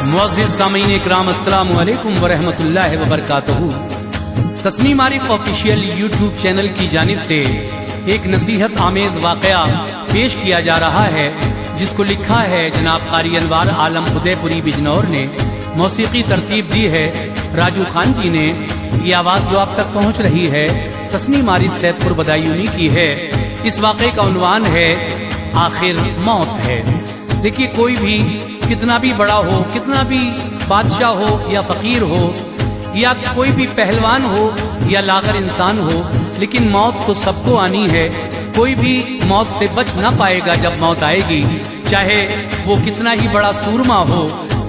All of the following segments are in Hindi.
मुअज़्ज़िज़ सामीन इकराम, अस्सलामु अलैकुम व रहमतुल्लाहि व बरकातहू। Tasneem Arif official YouTube channel की जानिब से एक नसीहत आमेज वाक़या पेश किया जा रहा है, जिसको लिखा है जनाब कारी अनवार आलम उदयपुरी बिजनौर ने। मौसीकी तरतीब दी है राजू खान जी ने। ये आवाज़ जो आप तक पहुँच रही है तस्नीम आरिफ सैदपुर बदायूनी की है। इस वाक़े का उन्वान है आखिर मौत है। देखिए, कोई भी कितना भी बड़ा हो, कितना भी बादशाह हो या फकीर हो या कोई भी पहलवान हो या लागर इंसान हो, लेकिन मौत तो सबको आनी है। कोई भी मौत से बच ना पाएगा जब मौत आएगी, चाहे वो कितना ही बड़ा सूरमा हो,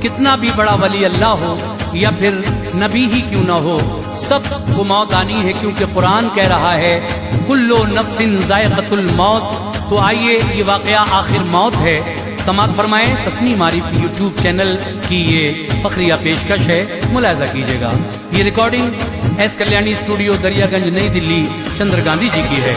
कितना भी बड़ा वली अल्लाह हो या फिर नबी ही क्यों ना हो, सबको मौत आनी है, क्योंकि कुरान कह रहा है कुल्लु नफ्सिन ज़ाइक़तुल मौत। तो आइए, ये वाक़या आखिर मौत है, समाअत फरमाएं। तस्नीम आरिफ यूट्यूब चैनल की ये फखरिया पेशकश है, मुलाहिज़ा कीजिएगा। ये recording S Kalyani studio Daryaganj नई दिल्ली चंद्र गांधी जी की है।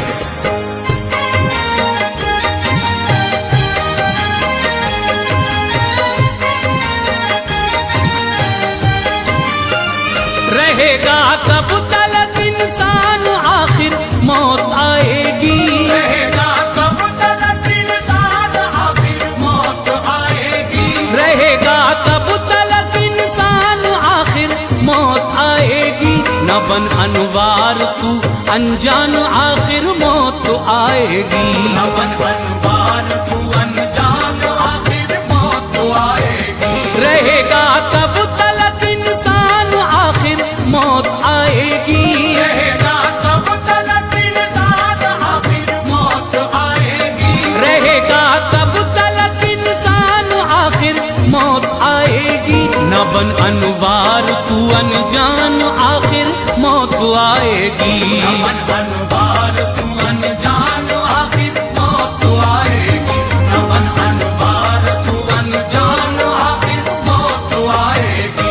रहेगा कब तलक इंसान, आखिर मौत आएगी। रहेगा कब तलक इंसान, आखिर मौत आएगी। रहेगा कब तलक इंसान, आखिर मौत आएगी। न बन अनवार तू अनजान, आखिर मौत आएगी। न बन अनवार तू अनजान, आखिर मौत आएगी। रहेगा कब तलक इंसान, आखिर मौत आएगी। रहेगा कब तलक इंसान, आखिर मौत आएगी। रहेगा कब तलक इंसान, आखिर मौत आएगी। न बन अनवार तू अनजान, आखिर मौत आएगी। न बन अनवार तू अनजान, आखिर मौत आएगी। न बन अनवार तू अनजान, आखिर मौत आएगी।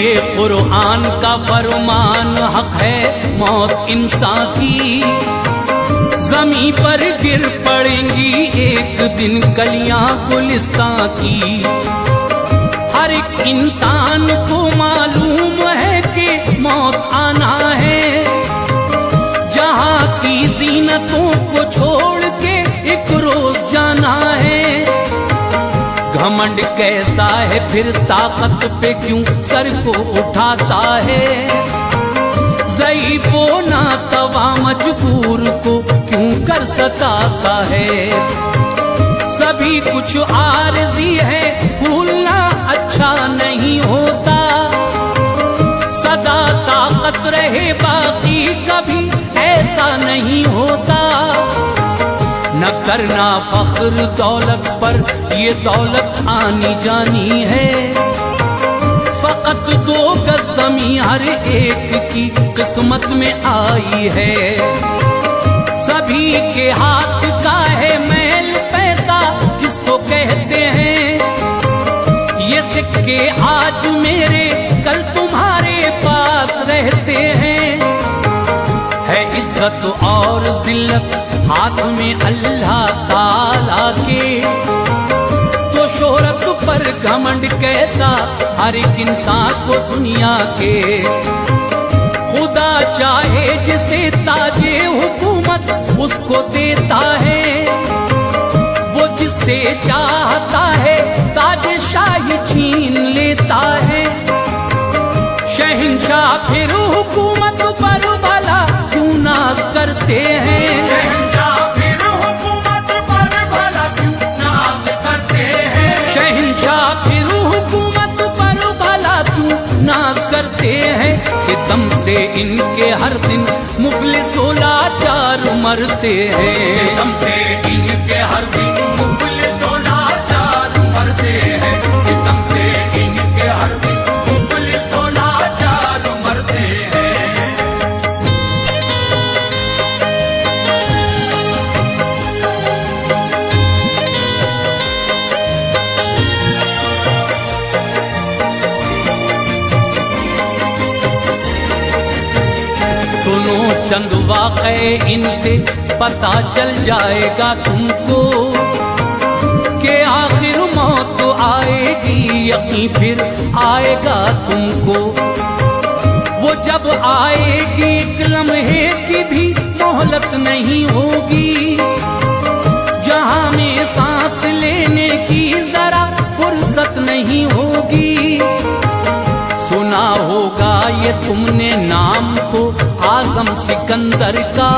ये कुरान का फरमान हक है मौत इंसान की। जमीन पर गिर पड़ेंगी एक दिन कलियां गुलिस्तां की। हर एक इंसान को मालूम है कि मौत आना है। जहां की जीनतों को छोड़ के एक रोज जाना है। घमंड कैसा है फिर ताकत पे क्यों सर को उठाता है। ज़ईफ़ो नातवा मजबूर को क्यों कर सताता है। सभी कुछ आरज़ी है, भूलना अच्छा नहीं होता। सदा ताकत रहे बाकी कभी ऐसा नहीं होता। न करना फख्र दौलत पर, ये दौलत आनी जानी है। फकत 2 गज ज़मीं हर एक की किस्मत में आई है। सभी के हाथ का है मैल पैसा जिसको कहते हैं। ये सिक्के आज मेरे कल तुम्हारे पास रहते हैं। है इज्जत और जिल्लत हाथ में अल्लाह ताला के। तो शोहरत पर घमंड कैसा हर एक इंसान को दुनिया के। खुदा चाहे जिसे ताजे हुकूमत उसको देता है। वो जिससे चाहता है ताजे शाही छीन लेता है। शहंशाह फिर हुकूमत पर भला क्यों नाज करते हैं। शहंशाह फिर हुकूमत पर भला क्यों नाज करते हैं। शहंशाह फिर हुकूमत पर भला क्यों नाज करते हैं। सितम से इनके हर दिन मुफलिस लाचार मरते हैं। सितम से इनके हर दिन मुफलिस लाचार चंद वाक़े इनसे पता चल जाएगा तुमको कि आखिर मौत तो आएगी, यकीन फिर आएगा तुमको। वो जब आएगी एक लम्हे की भी मोहलत नहीं होगी, जहां में सांस लेने की जरा फुर्सत नहीं होगी। सुना होगा ये तुमने नाम तो आजम सिकंदर का,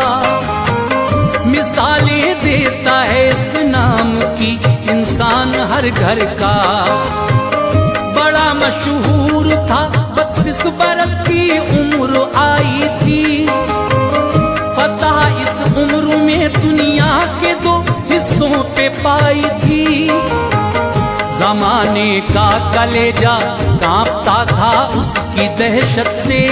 मिसालें देता है इस नाम की इंसान हर घर का। बड़ा मशहूर था, 32 बरस की उम्र आई थी, फतह इस उम्र में दुनिया के 2 हिस्सों पे पाई थी। जमाने का कलेजा कांपता था उसकी दहशत से,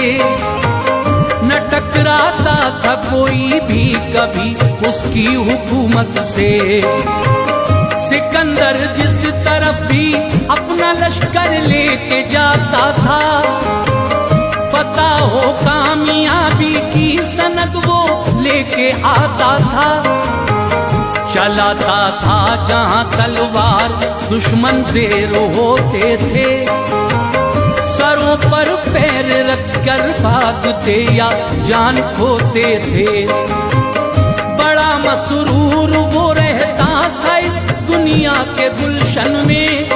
न टकराता था कोई भी कभी उसकी हुकूमत से। सिकंदर जिस तरफ भी अपना लश्कर लेके जाता था, फतह हो कामयाबी की सनद वो लेके आता था। चलाता था जहां तलवार दुश्मन ज़ेर होते थे, सरों पर पैर रखकर भागते या जान खोते थे। बड़ा मसरूर वो रहता था इस दुनिया के गुलशन में,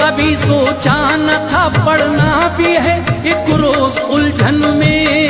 कभी सोचा न था पढ़ना भी है एक रोज उलझन में।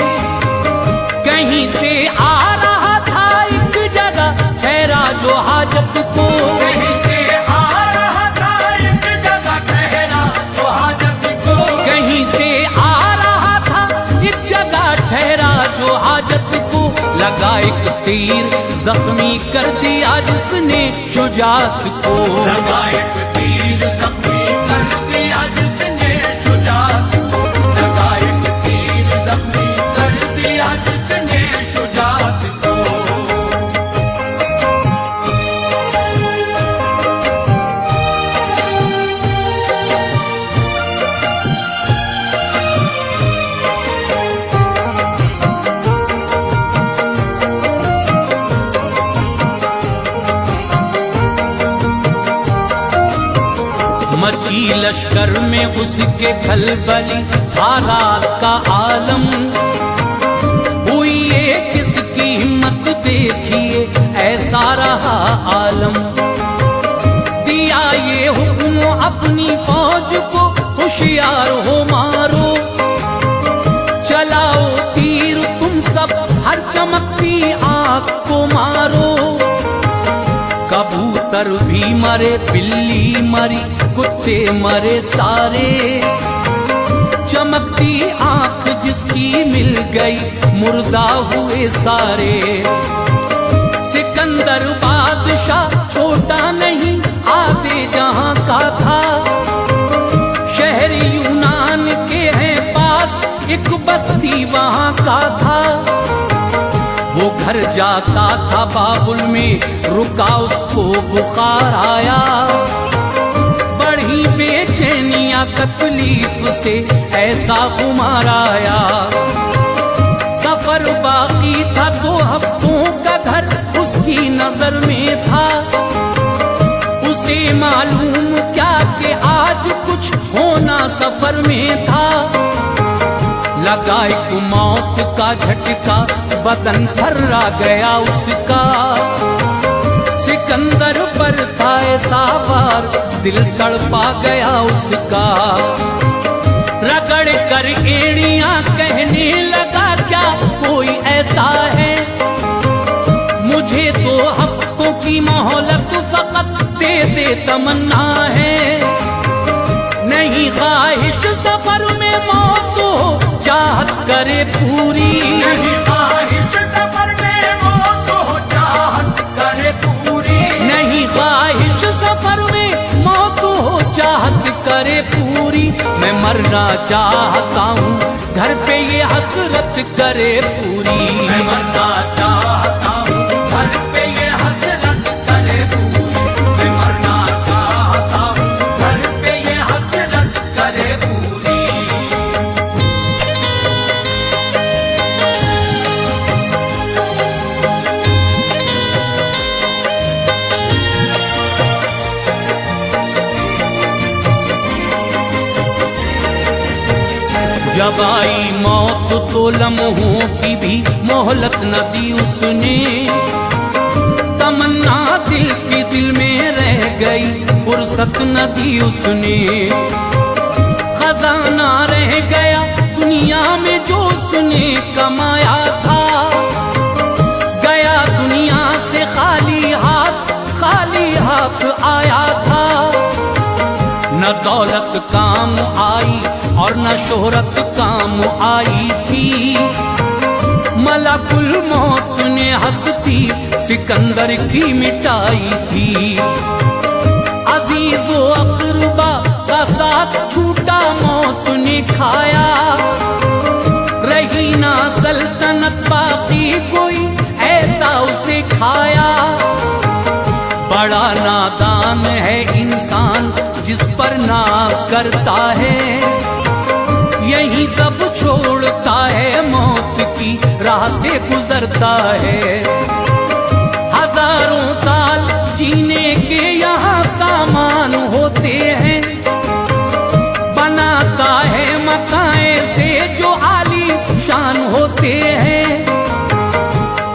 कहीं से आ रहा था एक जगह ठहरा जो हाजत को, कहीं से आ रहा था एक जगह ठहरा जो हाजत को, कहीं से आ रहा था एक जगह ठहरा जो हाजत को। लगा एक तीर जख्मी कर दिया जिसने शुजात को, लगा एक तीर जख्मी कर दिया जिसने शुजात को, लगा एक तीर जख्मी कर दिया जिसने शुजात को। मची लश्कर में उसके खलबली, हालात का आलम हुई ये किसकी हिम्मत देखिए ऐसा रहा आलम। दिया ये हुक्म अपनी फौज को होशियार हो मारो, चलाओ तीर तुम सब हर चमकती आंख को मारो। कबूतर भी मरे, बिल्ली मरी, कुत्ते मरे सारे, चमकती आंख जिसकी मिल गई मुर्दा हुए सारे। सिकंदर बादशाह छोटा नहीं आधे जहां का था, शहर यूनान के हैं पास एक बस्ती वहां का था। वो घर जाता था बाबुल में, रुका उसको बुखार आया, बढ़ी बेचैनियां तकलीफ से ऐसा खुमार आया। सफर बाकी था 2 हफ्तों का, घर उसकी नजर में था। उसे मालूम क्या कि आज कुछ होना सफर में था। लगा एक मौत का झटका, बदन थर्रा गया उसका। सिकंदर पर था ऐसा वार, दिल तड़पा गया उसका। रगड़ कर एड़ियां कहने लगा क्या कोई ऐसा है, मुझे 2 हफ्तों की मोहलत फकत दे दे तमन्ना है। नहीं ख्वाहिश सफर में मौत हो, चाहत करे पूरी, नहीं ख्वाहिश सफर में मौत हो, चाहत करे पूरी। नहीं ख्वाहिश सफर में मौत हो, चाहत करे पूरी। मैं मरना चाहता हूँ घर पे ये हसरत करे पूरी, मैं मरना चाहता हूँ घर पे ये हसरत करे पूरी, मैं मरना चाहता हूँ घर पे ये हसरत करे पूरी। जब आई मौत तो लम्हों की भी मोहलत न दी उसने, तमन्ना दिल की दिल में रह गई फुर्सत न दी उसने। खजाना रह गया दुनिया में जो उसने कमाया था, गया दुनिया से खाली हाथ आया था। न दौलत काम आई और न शोहरत काम आई थी, मलकुल मौत ने हंसती सिकंदर की मिटाई थी। अजीजो अकरबा का साथ छूटा मौत ने खाया, रही ना सल्तनत बाकी कोई ऐसा उसे खाया। बड़ा नादान है इंसान जिस पर नाज करता है, यही सब छोड़ता है मौत की राह से गुजरता है। हजारों साल जीने के यहाँ सामान होते हैं, बनाता है मकाए से जो आली शान होते हैं।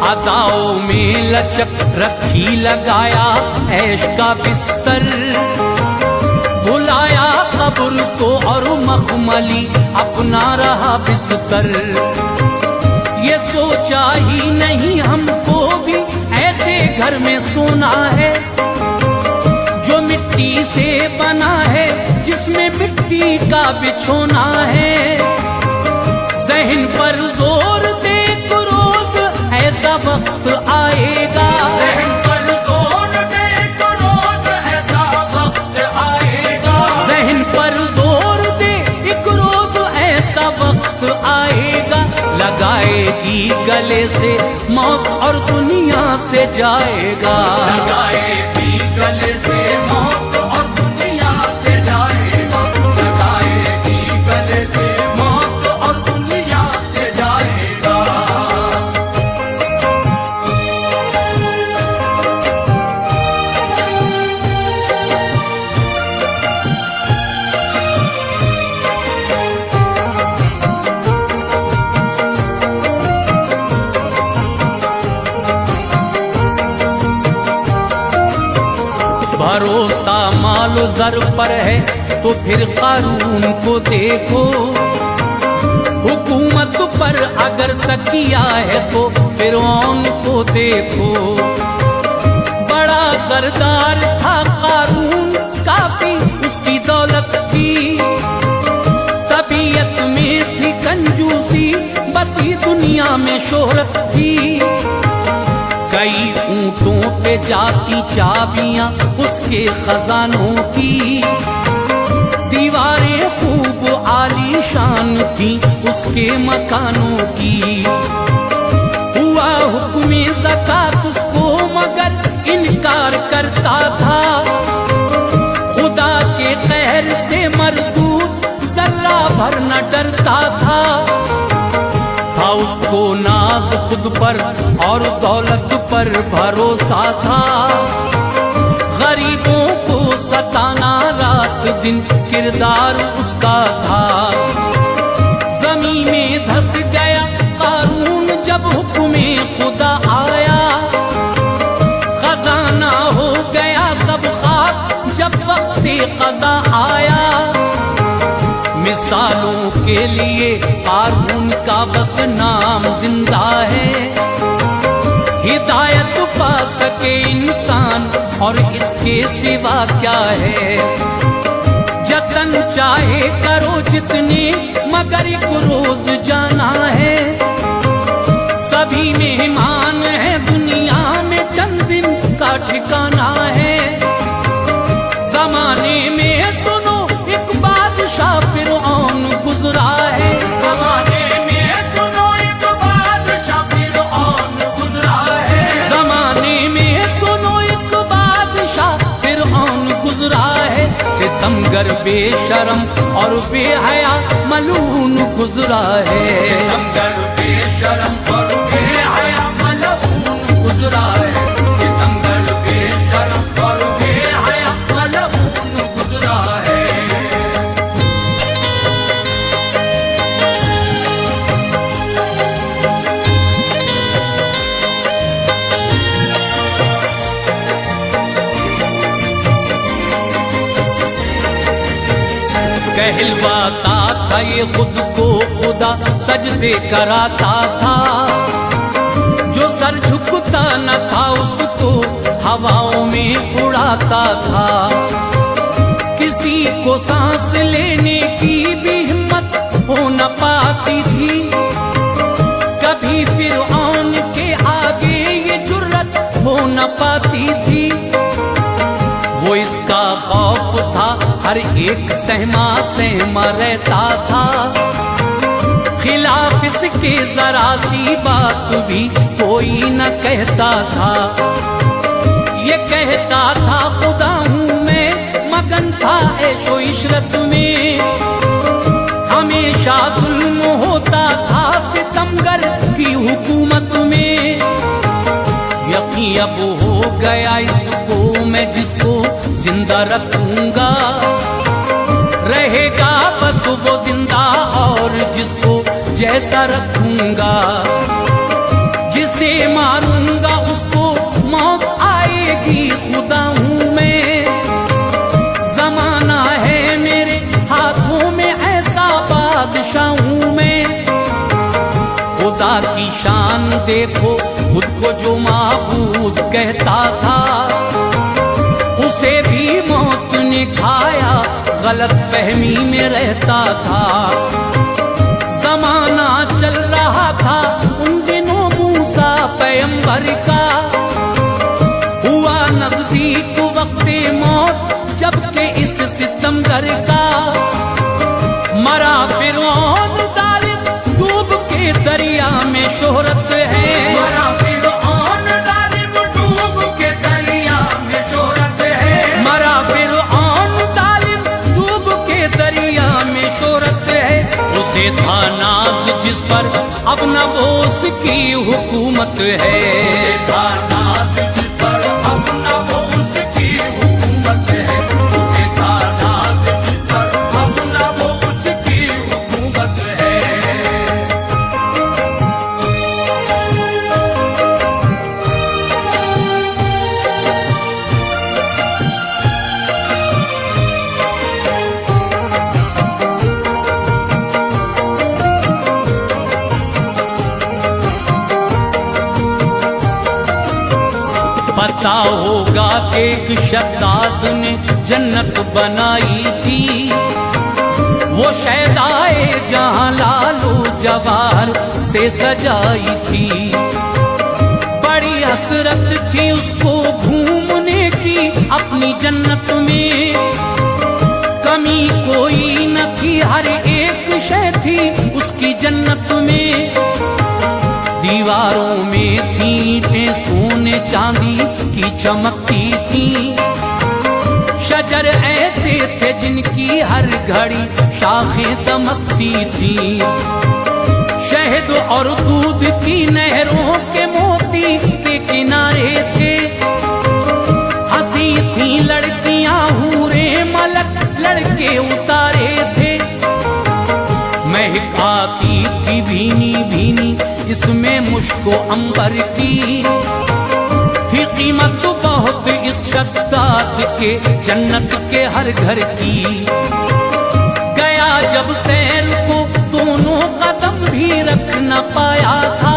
अदाओं में लचक रखी लगाया ऐश का बिस्तर, भुलाया कब्र को और मखमली अपना रहा बिस्तर। ये सोचा ही नहीं हमको भी ऐसे घर में सोना है, जो मिट्टी से बना है जिसमें मिट्टी का बिछोना है। ज़हन पर जोर दे तो रोज ऐसा वक्त आएगा, ज़हन पर जोर दे तो रोज ऐसा वक्त आएगा। ज़हन पर जोर दे एक रोज ऐसा वक्त आएगा। लगाएगी गले से मौत और दुनिया से जाएगा, लगाएगी गले से मौत और दुनिया से जाएगा। लगाएगी गले से मौत और दुनिया से जाएगा। भरोसा मालो जर पर है तो फिर कानून को देखो, हुकूमत पर अगर तकिया है तो फिरौन को देखो। बड़ा सरदार था कारून, काफी उसकी दौलत थी, तबीयत में थी कंजूसी, बसी दुनिया में शोहरत थी। कई ऊंटों पे जाती चाबियां उसके खजानों की, दीवारें खूब आलीशान थी उसके मकानों की। हुआ हुक्म ज़कात उसको मगर इनकार करता था, खुदा के कहर से मरदूद जर्रा भर न डरता था। उसको नाज खुद पर और दौलत पर भरोसा था, गरीबों को सताना रात दिन किरदार उसका था। जमीन में धस गया कारून जब हुक्म खुदा आया, खजाना हो गया सब खाक जब वक्त क़ज़ा आया। मिसालों के लिए कारून का बस नाम जिंदा है, हिदायत पा सके इंसान और इसके सिवा क्या है। जतन चाहे करो जितने मगर एक रोज जाना है, सभी मेहमान है दुनिया में चंद दिन का ठिकाना है। जमाने में सुनो एक बादशाह फिरौन गुजरा है, ज़माने में सुनो एक बादशाह फिरौन गुजरा है। जमाने में सुनो एक बादशाह फिरौन गुजरा है। सितमगर बेशरम और बेहया मलून गुजरा है, सितमगर बेशरम और बेहया मलऊन गुजरा है। सितमगर बेशरम और बेहया मलऊन गुजरा है। कहलवाता था ये खुद को खुदा, सजदे कराता था। जो सर झुकता न था उसको हवाओं में उड़ाता था। किसी को सांस लेने की भी हिम्मत हो न पाती थी। कभी फिरऔन के आगे ये जुर्रत हो न पाती थी। वो इसका खौफ था, हर एक सहमा सहमा रहता था। खिलाफ इसके जरा सी बात भी कोई न कहता था। ये कहता था खुदा हूँ मैं, मगन था ऐशो इशरत में। हमेशा जुल्म होता था सितमगर की हुकूमत में। यकीन अब हो गया इसको मैं, जिसको जिंदा रखूंगा रहेगा बस वो जिंदा, और जिसको जैसा रखूंगा। जिसे मारूंगा उसको मौत आएगी, खुदा हूँ मैं। जमाना है मेरे हाथों में, ऐसा बादशाह हूँ मैं। खुदा की शान देखो, खुद को जो माबूद कहता था, उसे भी मौत ने खाया, गलत फहमी में रहता था। जमाना चल रहा था उन दिनों मूसा पैगंबर का। हुआ नजदीक वक्ते मौत जबकि इस सितमगर का। मरा फिरौन जालिम डूब के दरिया में शोहरत है। मरा फिरऔन जालिम डूब के दरिया में शोहरत है। मरा फिरऔन जालिम डूब के दरिया में शोहरत है। उसे था नाज जिस पर अब न वो उसकी हुकूमत है। था नाज जिस पर अब न वो उसकी हुकूमत है। उसे था नाज जिस पर अब न वो उसकी हुकूमत है। पता होगा एक शद्दाद ने जन्नत बनाई थी। वो शहदाए जहां लालो जवाहर से सजाई थी। बड़ी हसरत थी उसको घूमने की अपनी जन्नत में। कमी कोई न थी, हर एक शय थी उसकी जन्नत में। दीवारों में थी ईंटें सोने चांदी की चमकती थी। शजर ऐसे थे जिनकी हर घड़ी शाखें दमकती थी। शहद और दूध की नहरों के मोती के किनारे थे। हंसी थी लड़कियां हूरे मलक लड़के उतारे थे। महक आती थी भीनी भीनी इसमें मुश्को अंबर की। थी कीमत बहुत इस शद्दाद के जन्नत के हर घर की। गया जब सैर को दोनों कदम भी रख न पाया था।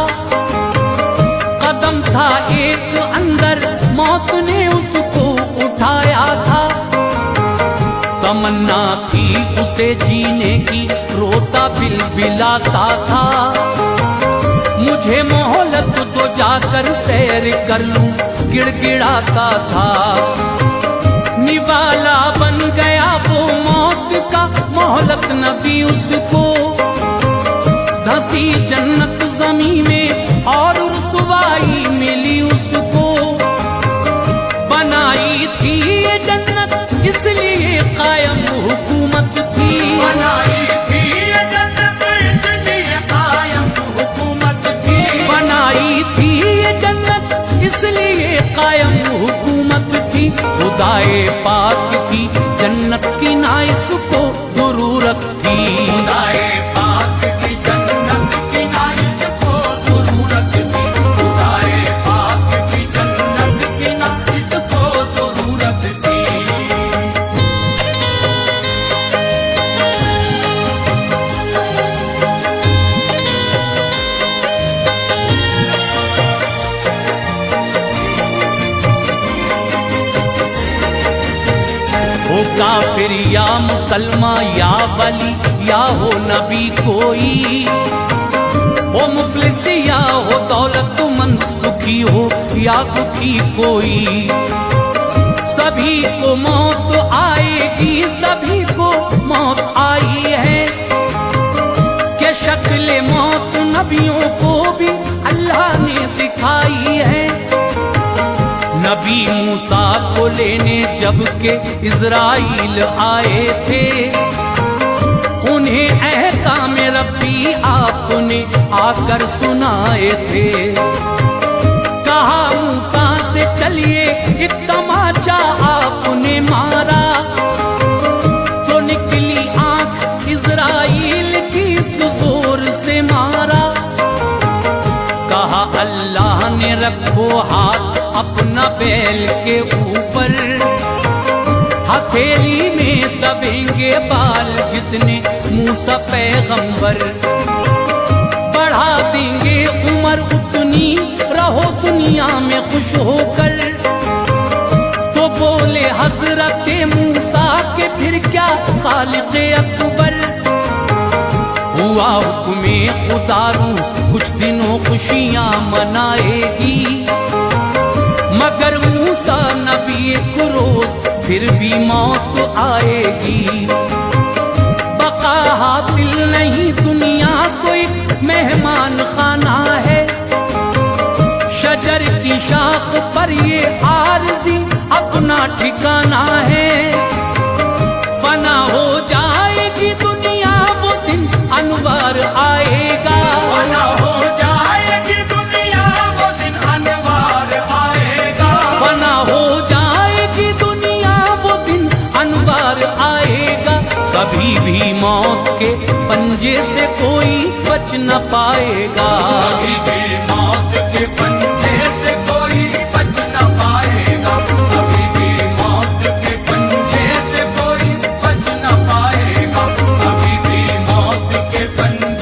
कदम था एक अंदर, मौत ने उसको उठाया था। तमन्ना थी उसे जीने की, रोता बिलबिलाता था। मुझे मोहलत तो जाकर सैर कर लूं, गिड़गिड़ाता था। निवाला बन गया वो मौत का, मोहलत न दी उसको। धसी जन्नत जमी में और रुसवाई मिली उसको। बनाई थी ये जन्नत इसलिए कायम हुकूमत थी। बनाई थी ये जन्नत इसलिए कायम हुकूमत थी। बनाई थी ये जन्नत इसलिए कायम हुकूमत थी। खुदाए पाक की जन्नत की ना इसको जरूरत थी। खुदाए पाक की जन्नत की ना इसको जरूरत थी। खुदाए पाक की जन्नत की ना इसको जरूरत थी। हो काफिर या मुसलमान या वली या हो नबी कोई, हो मुफलिस या हो दौलतमंद, सुखी हो या दुखी कोई, सभी को मौत आएगी, सभी को मौत आई है। क्या शक्ल मौत नबियों को भी अल्लाह ने दिखाई है। नबी मूसा को लेने जब के इज़राइल आए थे, उन्हें अहकाम रब्बी आपने आकर सुनाए थे। कहा मूसा से चलिए एक तमाचा आपने मारा, तो निकली आंख इज़राइल की जोर से मारा। कहा अल्लाह ने रखो हाथ अपना बैल के ऊपर, हथेली में दबेंगे बाल जितने मूसा पैगंबर, बढ़ा देंगे उम्र उतनी रहो दुनिया में खुश होकर। तो बोले हजरत मूसा के फिर क्या खालिक अकबर। हुआ हुक्मे खुदारू कुछ दिनों खुशियां मनाएगी, मगर मूसा नबी को रोज फिर भी मौत आएगी। बका हासिल नहीं दुनिया को एक मेहमान खाना है, शजर की शाख पर ये आरज़ी अपना ठिकाना है। फना हो जाएगी दुनिया वो दिन अनवार आएगा, फना हो जाएगी दुनिया वो दिन अनवार आएगा, फना हो जाएगी दुनिया वो दिन अनवार आएगा। कभी भी मौत के पंजे से कोई बच न पाएगा, कभी भी मौत के पंजे से कोई बच न पाएगा, कभी भी मौत के पंजे से कोई बच न पाएगा, कभी भी मौत के पंजे